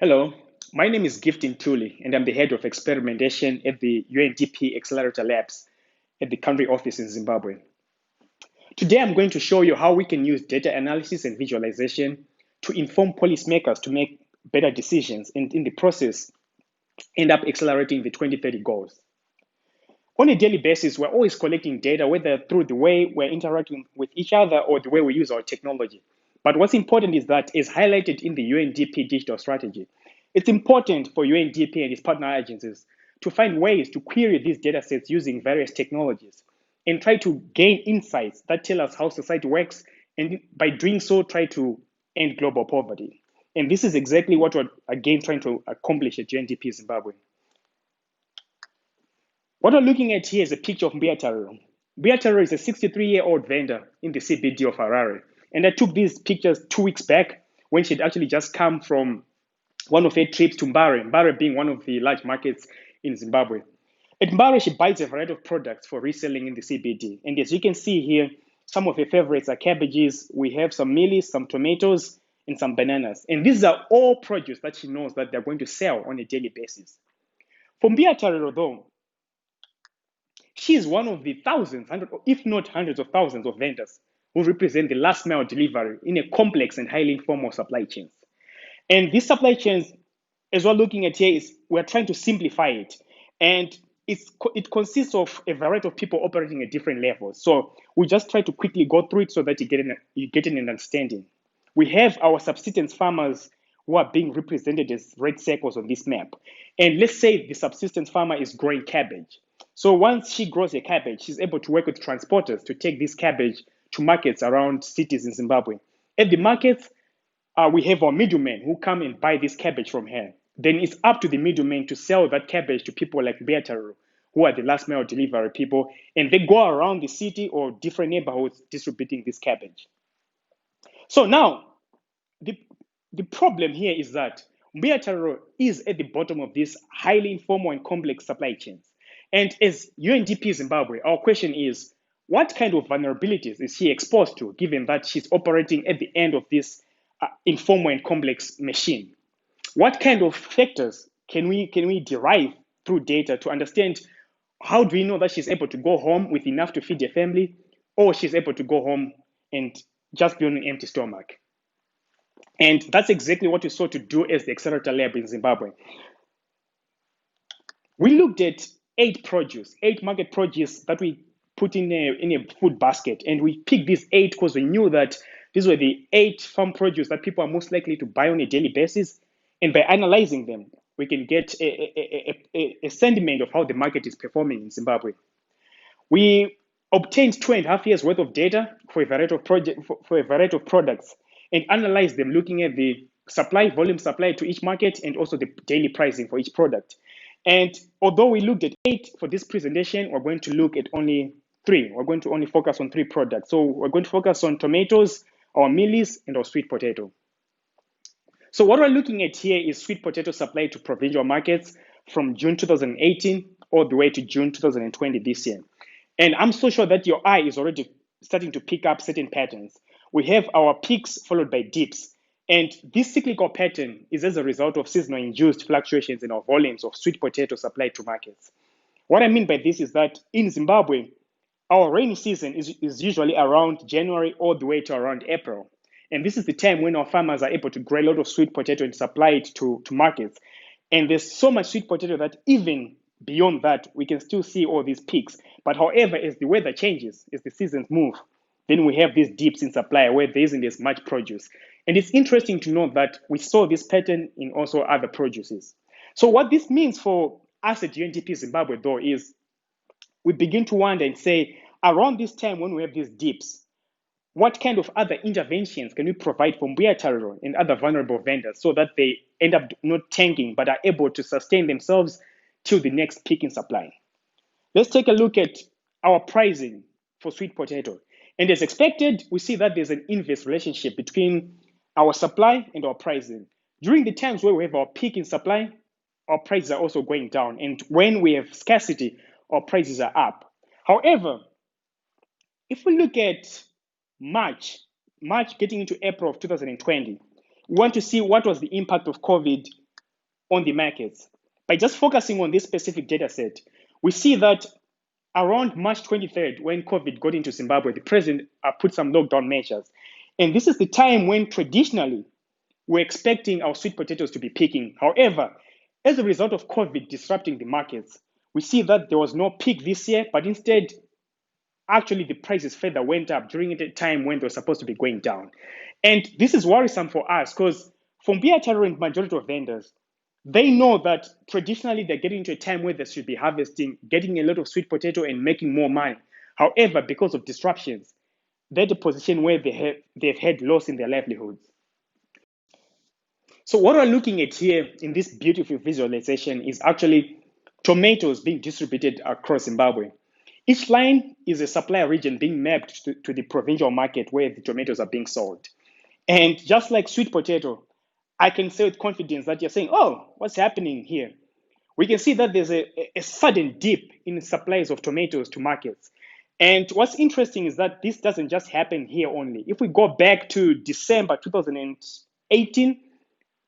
Hello, my name is Giftin Tuli, and I'm the head of experimentation at the UNDP Accelerator Labs at the country office in Zimbabwe. Today, I'm going to show you how we can use data analysis and visualization to inform policymakers to make better decisions and in the process, end up accelerating the 2030 goals. On a daily basis, we're always collecting data, whether through the way we're interacting with each other or the way we use our technology. But what's important is that, as highlighted in the UNDP digital strategy, it's important for UNDP and its partner agencies to find ways to query these data sets using various technologies and try to gain insights that tell us how society works, and by doing so, try to end global poverty. And this is exactly what we're again trying to accomplish at UNDP Zimbabwe. What we're looking at here is a picture of Mbiataro. Mbiataro is a 63-year-old vendor in the CBD of Harare. And I took these pictures 2 weeks back when she'd actually just come from one of her trips to Mbare, Mbare being one of the large markets in Zimbabwe. At Mbare, she buys a variety of products for reselling in the CBD. And as you can see here, some of her favorites are cabbages. We have some mealies, some tomatoes, and some bananas. And these are all produce that she knows that they're going to sell on a daily basis. For Mbiataro, though, she is one of the thousands, if not hundreds of thousands of vendors who represent the last mile delivery in a complex and highly informal supply chains. And these supply chains, as we're looking at here, is we're trying to simplify it. And it consists of a variety of people operating at different levels. So we just try to quickly go through it so that you get an understanding. We have our subsistence farmers who are being represented as red circles on this map. And let's say the subsistence farmer is growing cabbage. So once she grows a cabbage, she's able to work with transporters to take this cabbage to markets around cities in Zimbabwe. At the markets, we have our middlemen who come and buy this cabbage from her. Then it's up to the middlemen to sell that cabbage to people like Beataru, who are the last mile delivery people, and they go around the city or different neighborhoods distributing this cabbage. So now, the problem here is that Beataru is at the bottom of this highly informal and complex supply chains. And as UNDP Zimbabwe, our question is, what kind of vulnerabilities is she exposed to, given that she's operating at the end of this informal and complex machine? What kind of factors can we derive through data to understand how do we know that she's able to go home with enough to feed her family, or she's able to go home and just be on an empty stomach? And that's exactly what we sought to do as the Accelerator Lab in Zimbabwe. We looked at eight market produce that we put in a food basket, and we picked these eight because we knew that these were the 8 farm produce that people are most likely to buy on a daily basis. And by analyzing them, we can get a sentiment of how the market is performing in Zimbabwe. We obtained 2.5 years worth of data for a variety of products and analyzed them, looking at the volume supplied to each market and also the daily pricing for each product. And although we looked at 8 for this presentation, we're going to look at only 3. We're going to only focus on 3 products. So we're going to focus on tomatoes, our mealies, and our sweet potato. So what we're looking at here is sweet potato supply to provincial markets from June 2018 all the way to June 2020 this year. And I'm so sure that your eye is already starting to pick up certain patterns. We have our peaks followed by dips. And this cyclical pattern is as a result of seasonal induced fluctuations in our volumes of sweet potato supply to markets. What I mean by this is that in Zimbabwe, our rainy season is usually around January all the way to around April. And this is the time when our farmers are able to grow a lot of sweet potato and supply it to markets. And there's so much sweet potato that even beyond that, we can still see all these peaks. But however, as the weather changes, as the seasons move, then we have these dips in supply where there isn't as much produce. And it's interesting to note that we saw this pattern in also other produces. So what this means for us at UNDP Zimbabwe, though, is we begin to wonder and say, around this time when we have these dips, what kind of other interventions can we provide for Mbuya and other vulnerable vendors so that they end up not tanking but are able to sustain themselves till the next peak in supply? Let's take a look at our pricing for sweet potato. And as expected, we see that there's an inverse relationship between our supply and our pricing. During the times where we have our peak in supply, our prices are also going down. And when we have scarcity, our prices are up. However, if we look at March getting into April of 2020, we want to see what was the impact of COVID on the markets. By just focusing on this specific data set, we see that around March 23rd, when COVID got into Zimbabwe, the president put some lockdown measures. And this is the time when traditionally we're expecting our sweet potatoes to be peaking. However, as a result of COVID disrupting the markets, we see that there was no peak this year, but instead, actually the prices further went up during a time when they were supposed to be going down. And this is worrisome for us because from Biataro and majority of vendors, they know that traditionally they're getting into a time where they should be harvesting, getting a lot of sweet potato and making more money. However, because of disruptions, they're at a position where they've had loss in their livelihoods. So what we're looking at here in this beautiful visualization is actually tomatoes being distributed across Zimbabwe. Each line is a supplier region being mapped to the provincial market where the tomatoes are being sold. And just like sweet potato, I can say with confidence that you're saying, oh, what's happening here? We can see that there's a sudden dip in supplies of tomatoes to markets. And what's interesting is that this doesn't just happen here only. If we go back to December 2018,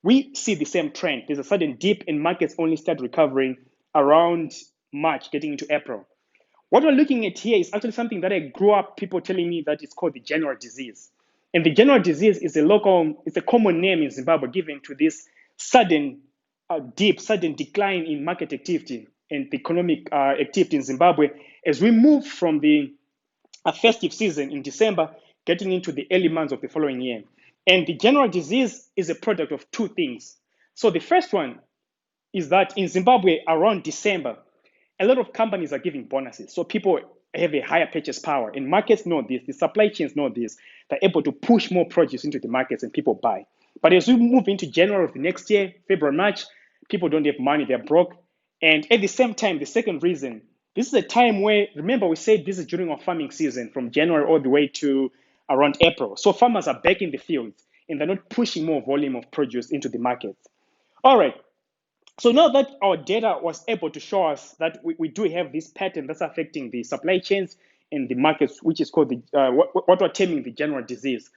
we see the same trend. There's a sudden dip and markets only start recovering around March, getting into April. What we're looking at here is actually something that I grew up people telling me that it's called the general disease. And the general disease is it's a common name in Zimbabwe given to this sudden dip, sudden decline in market activity and the economic activity in Zimbabwe as we move from the festive season in December, getting into the early months of the following year. And the general disease is a product of two things. So the first one is that in Zimbabwe, around December, a lot of companies are giving bonuses. So people have a higher purchase power. And markets know this, the supply chains know this. They're able to push more produce into the markets and people buy. But as we move into January of the next year, February, March, people don't have money, they're broke. And at the same time, the second reason, this is a time where, remember, we said this is during our farming season from January all the way to around April. So farmers are back in the fields and they're not pushing more volume of produce into the markets. All right. So now that our data was able to show us that we do have this pattern that's affecting the supply chains and the markets, which is called what we're terming the general disease.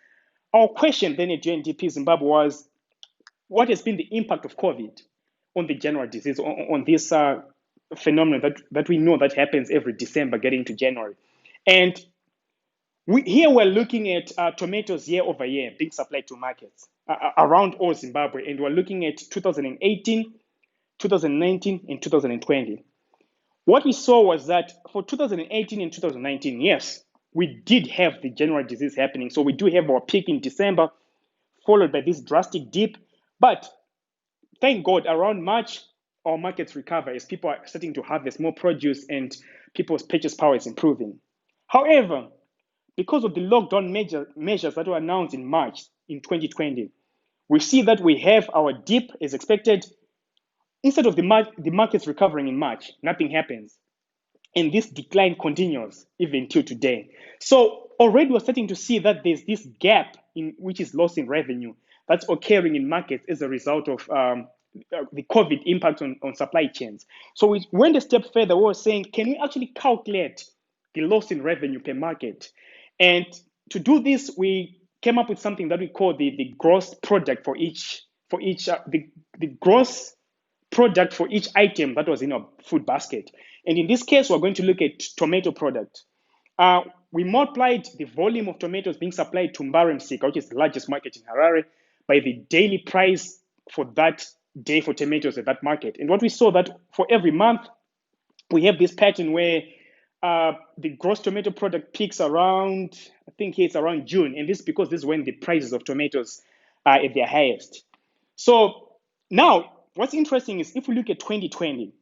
Our question then at UNDP Zimbabwe was, what has been the impact of COVID on the general disease, on this phenomenon that we know that happens every December getting to January? And here we're looking at tomatoes year over year being supplied to markets around all Zimbabwe, and we're looking at 2018, 2019, and 2020. What we saw was that for 2018 and 2019, yes, we did have the general disease happening. So we do have our peak in December, followed by this drastic dip. But thank God, around March, our markets recover as people are starting to harvest more produce and people's purchase power is improving. However, because of the lockdown measures that were announced in March in 2020, we see that we have our dip as expected. Instead of the markets recovering in March, nothing happens. And this decline continues even till today. So already we're starting to see that there's this gap in which is loss in revenue that's occurring in markets as a result of the COVID impact on supply chains. So we went a step further. We were saying, can we actually calculate the loss in revenue per market? And to do this, we came up with something that we call the gross product for each the gross product for each item that was in our food basket. And in this case, we're going to look at tomato product. We multiplied the volume of tomatoes being supplied to Mbare Msika, which is the largest market in Harare, by the daily price for that day for tomatoes at that market. And what we saw that for every month, we have this pattern where the gross tomato product peaks around, I think it's around June. And this is because this is when the prices of tomatoes are at their highest. So now, what's interesting is if we look at 2020,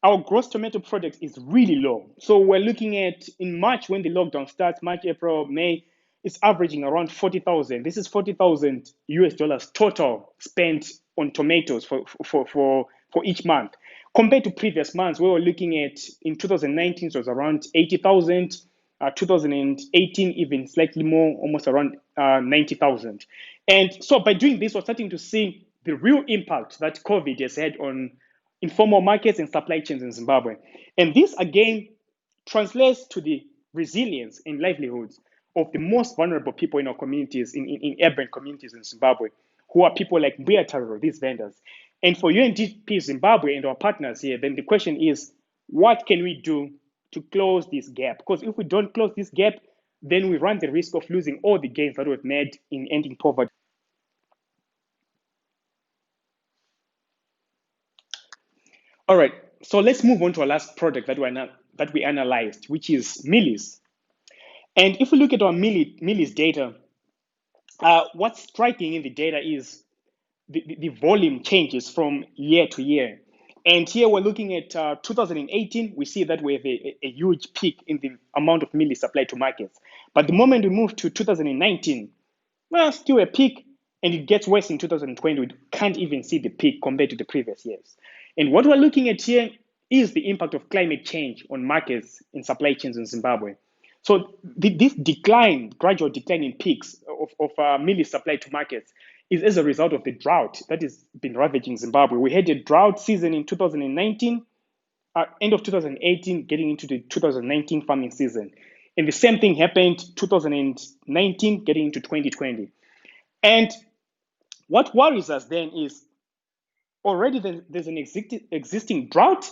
our gross tomato product is really low. So we're looking at in March when the lockdown starts, March, April, May, it's averaging around 40,000. This is 40,000 US dollars total spent on tomatoes for each month. Compared to previous months, we were looking at in 2019, so it was around 80,000. 2018, even slightly more, almost around 90,000. And so by doing this, we're starting to see the real impact that COVID has had on informal markets and supply chains in Zimbabwe. And this again translates to the resilience and livelihoods of the most vulnerable people in our communities, in urban communities in Zimbabwe. who are people like Mbuya, these vendors. And for UNDP Zimbabwe and our partners here, then the question is, what can we do to close this gap? Because if we don't close this gap, then we run the risk of losing all the gains that we've made in ending poverty. All right, so let's move on to our last product that we analyzed, which is mealies. And if we look at our mealies data, what's striking in the data is the volume changes from year to year. And here we're looking at 2018, we see that we have a huge peak in the amount of mealies supplied to markets. But the moment we move to 2019, well, still a peak, and it gets worse in 2020. We can't even see the peak compared to the previous years. And what we're looking at here is the impact of climate change on markets and supply chains in Zimbabwe. So this decline, gradual decline in peaks of mealies supplied to markets is as a result of the drought that has been ravaging Zimbabwe. We had a drought season in 2019, end of 2018, getting into the 2019 farming season. And the same thing happened 2019, getting into 2020. And what worries us then is already there's an existing drought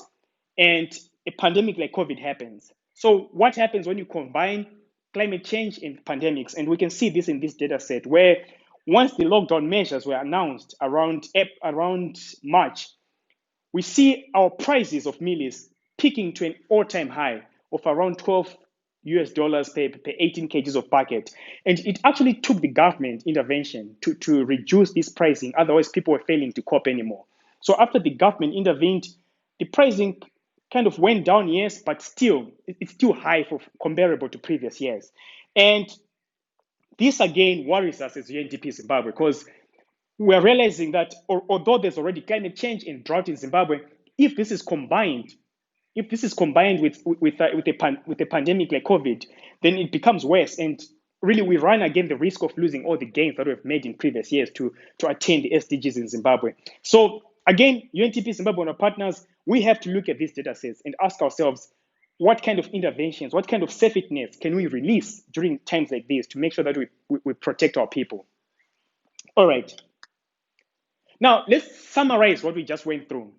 and a pandemic like COVID happens. So what happens when you combine climate change and pandemics? And we can see this in this data set where once the lockdown measures were announced around March, we see our prices of mealies peaking to an all-time high of around 12 US dollars per 18 kgs of bucket. And it actually took the government intervention to reduce this pricing. Otherwise, people were failing to cope anymore. So after the government intervened, the pricing kind of went down, yes, but still, it's still high for comparable to previous years. And this again worries us as UNDP Zimbabwe because we're realizing that although there's already climate change and drought in Zimbabwe, if this is combined with a pandemic like COVID, then it becomes worse. And really, we run again the risk of losing all the gains that we've made in previous years to attain the SDGs in Zimbabwe. So again, UNDP Zimbabwe and our partners, we have to look at these data sets and ask ourselves, what kind of interventions, what kind of safety nets can we release during times like this to make sure that we protect our people? All right. Now, let's summarize what we just went through.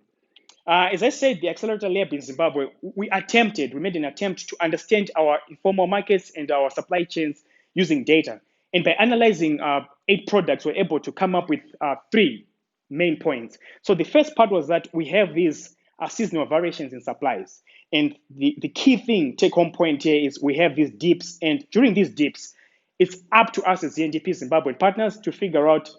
As I said, the Accelerator Lab in Zimbabwe, we made an attempt to understand our informal markets and our supply chains using data. And by analyzing 8 products, we're able to come up with 3 main points. So the first part was that we have these seasonal variations in supplies. And the key thing, take-home point here is we have these dips. And during these dips, it's up to us as the NDP Zimbabwean partners to figure out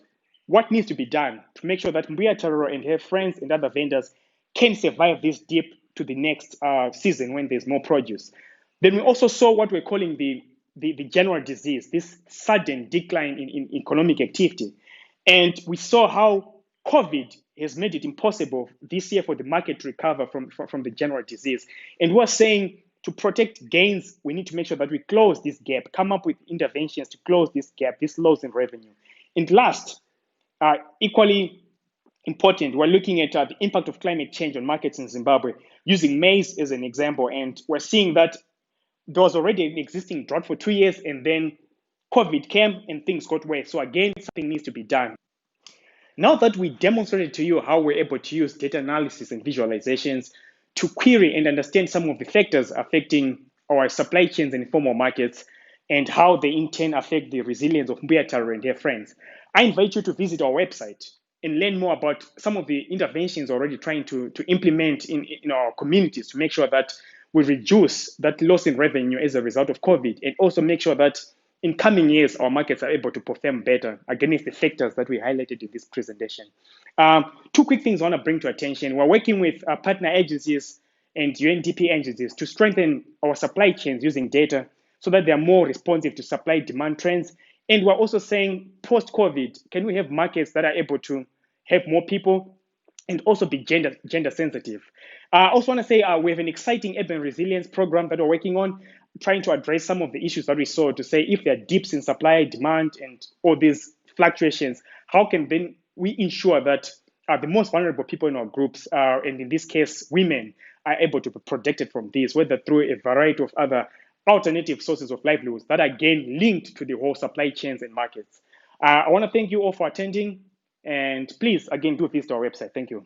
what needs to be done to make sure that Mbuya and her friends and other vendors can survive this dip to the next season when there's more produce. Then we also saw what we're calling the general disease, this sudden decline in economic activity. And we saw how COVID has made it impossible this year for the market to recover from the general disease. And we're saying to protect gains, we need to make sure that we close this gap, come up with interventions to close this gap, this loss in revenue. And last, equally important, we're looking at the impact of climate change on markets in Zimbabwe, using maize as an example. And we're seeing that there was already an existing drought for 2 years, and then COVID came and things got worse. So again, something needs to be done. Now that we demonstrated to you how we're able to use data analysis and visualizations to query and understand some of the factors affecting our supply chains and informal markets, and how they in turn affect the resilience of Mbuya and their friends, I invite you to visit our website and learn more about some of the interventions already trying to implement in our communities to make sure that we reduce that loss in revenue as a result of COVID, and also make sure that in coming years, our markets are able to perform better against the factors that we highlighted in this presentation. 2 quick things I want to bring to attention. We're working with partner agencies and UNDP agencies to strengthen our supply chains using data so that they are more responsive to supply demand trends. And we're also saying post-COVID, can we have markets that are able to have more people and also be gender sensitive? I also want to say we have an exciting urban resilience program that we're working on, trying to address some of the issues that we saw to say if there are dips in supply, demand, and all these fluctuations, how can then we ensure that the most vulnerable people in our groups, and in this case, women, are able to be protected from this, whether through a variety of other alternative sources of livelihoods that are again linked to the whole supply chains and markets. I want to thank you all for attending. And please, again, do visit our website. Thank you.